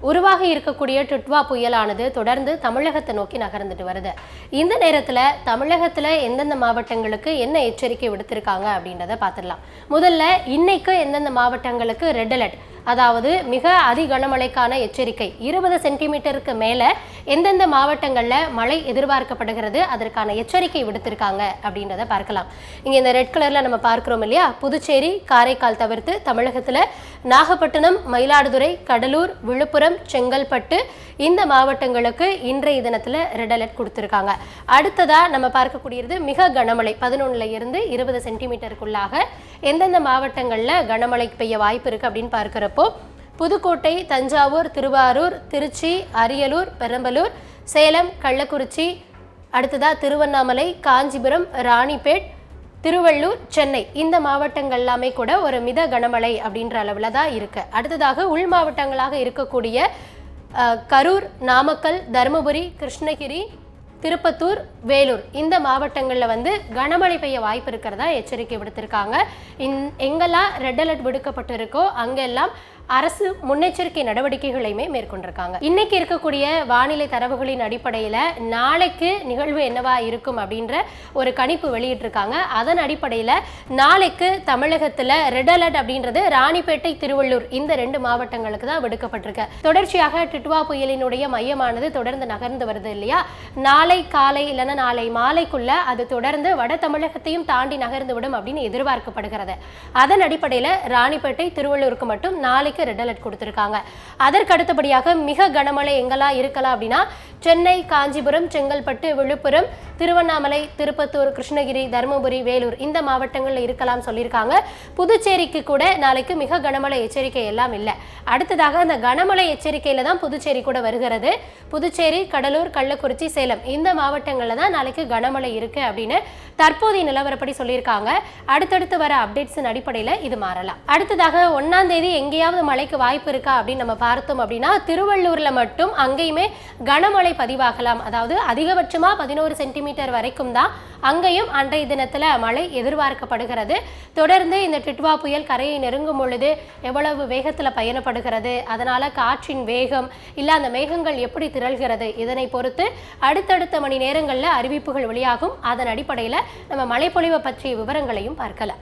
உருவாகி இருக்கக்கூடிய டிட்வா புயலானது தொடர்ந்து தமிழகத்தை நோக்கி நகர்ந்துட்டு வருது. இந்த நேரத்தில் தமிழகத்தில் எந்தெந்த மாவட்டங்களுக்கு என்ன எச்சரிக்கை விடுத்திருக்காங்க அப்படின்றத பார்த்துடலாம். முதல்ல இன்னைக்கு எந்தெந்த மாவட்டங்களுக்கு ரெட் அலர்ட், அதாவது மிக அதி கனமழைக்கான எச்சரிக்கை 20 சென்டிமீட்டருக்கு மேலே எந்தெந்த மாவட்டங்களில் மழை எதிர்பார்க்கப்படுகிறது, அதற்கான எச்சரிக்கை விடுத்திருக்காங்க அப்படின்றத பார்க்கலாம். இங்கே இந்த ரெட் கலரில் நம்ம பார்க்குறோம் இல்லையா, புதுச்சேரி, காரைக்கால் தவிர்த்து தமிழகத்தில் நாகப்பட்டினம், மயிலாடுதுறை, கடலூர், விழுப்புரம், செங்கல்பட்டு இந்த மாவட்டங்களுக்கு இன்றைய தினத்தில் ரெட் அலர்ட் கொடுத்துருக்காங்க. அடுத்ததாக நம்ம பார்க்கக்கூடியது மிக கனமழை 11 இருந்து 20 சென்டிமீட்டருக்குள்ளாக எந்தெந்த மாவட்டங்களில் கனமழை பெய்ய வாய்ப்பு இருக்குது அப்படின்னு பார்க்குறப்போ புதுக்கோட்டை, தஞ்சாவூர், திருவாரூர், திருச்சி, அரியலூர், பெரம்பலூர், சேலம், கள்ளக்குறிச்சி, அடுத்ததாக திருவண்ணாமலை, காஞ்சிபுரம், ராணிப்பேட், திருவள்ளூர், சென்னை இந்த மாவட்டங்கள் எல்லாமே கூட ஒரு மித கனமழை அப்படின்ற அளவில் தான் இருக்கு. அடுத்ததாக உள் மாவட்டங்களாக இருக்கக்கூடிய கரூர், நாமக்கல், தருமபுரி, கிருஷ்ணகிரி, திருப்பத்தூர், வேலூர் இந்த மாவட்டங்களில் கனமழை பெய்ய வாய்ப்பு இருக்கிறதா எச்சரிக்கை விடுத்திருக்காங்க. எங்கெல்லாம் ரெட் அலர்ட் விடுக்கப்பட்டிருக்கோ அங்கெல்லாம் அரசு முன்னெச்சரிக்கை நடவடிக்கைகளையுமே மேற்கொண்டிருக்காங்க. இன்னைக்கு இருக்கக்கூடிய வானிலை தரவுகளின் அடிப்படையில் நாளைக்கு நிகழ்வு என்னவா இருக்கும் அப்படின்ற ஒரு கணிப்பு வெளியிட்டிருக்காங்க. அதன் அடிப்படையில் நாளைக்கு தமிழகத்தில் ரெட் அலர்ட் அப்படின்றது ராணிப்பேட்டை, திருவள்ளூர் இந்த 2 மாவட்டங்களுக்கு தான் விடுக்கப்பட்டிருக்கு. தொடர்ச்சியாக டிட்வா புயலினுடைய மையமானது தொடர்ந்து நகர்ந்து வருது இல்லையா, நாளை காலை இல்லைன்னா நாளை மாலைக்குள்ள அது தொடர்ந்து வட தமிழகத்தையும் தாண்டி நகர்ந்து விடும் அப்படின்னு எதிர்பார்க்கப்படுகிறது. அதன் அடிப்படையில் ராணிப்பேட்டை, திருவள்ளூருக்கு மட்டும் நாளைக்கு ரெட் அலர்ட் கொடுத்திருக்காங்க. அதற்கு அடுத்தபடியாக மிக கனமழை எங்கெல்லாம் இருக்கலாம் அப்படின்னா சென்னை, காஞ்சிபுரம், செங்கல்பட்டு, விழுப்புரம், திருவண்ணாமலை, திருப்பத்தூர், கிருஷ்ணகிரி, தருமபுரி, வேலூர் இந்த மாவட்டங்களில் இருக்கலாம் சொல்லியிருக்காங்க. புதுச்சேரிக்கு கூட நாளைக்கு மிக கனமழை எச்சரிக்கை எல்லாம் இல்லை. அடுத்ததாக அந்த கனமழை எச்சரிக்கையில தான் புதுச்சேரி கூட வருகிறது. புதுச்சேரி, கடலூர், கள்ளக்குறிச்சி, சேலம் இந்த மாவட்டங்களில் தான் நாளைக்கு கனமழை இருக்கு அப்படின்னு தற்போதைய நிலவரப்படி சொல்லியிருக்காங்க. அடுத்தடுத்து வர அப்டேட்ஸின் அடிப்படையில் இது மாறலாம். அடுத்ததாக 1ஆம் தேதி எங்கேயாவது மழைக்கு வாய்ப்பு இருக்கா அப்படின்னு நம்ம பார்த்தோம் அப்படின்னா திருவள்ளூர்ல மட்டும் அங்கேயுமே கனமழை பதிவாகலாம். அதாவது அதிகபட்சமா 11 சென்டிமீட்டர் வரைக்கும் தான் அங்கேயும் அன்றைய தினத்துல மழை எதிர்பார்க்கப்படுகிறது. தொடர்ந்து இந்த டிட்வா புயல் கரையை நெருங்கும் பொழுது எவ்வளவு வேகத்துல பயணப்படுகிறது, அதனால காற்றின் வேகம் இல்ல அந்த மேகங்கள் எப்படி திரள்கிறது இதனை பொறுத்து அடுத்தடுத்த மணி நேரங்களில் அறிவிப்புகள் வெளியாகும். அதன் அடிப்படையில் நம்ம மழைப்பொழிவை பற்றிய விவரங்களையும் பார்க்கலாம்.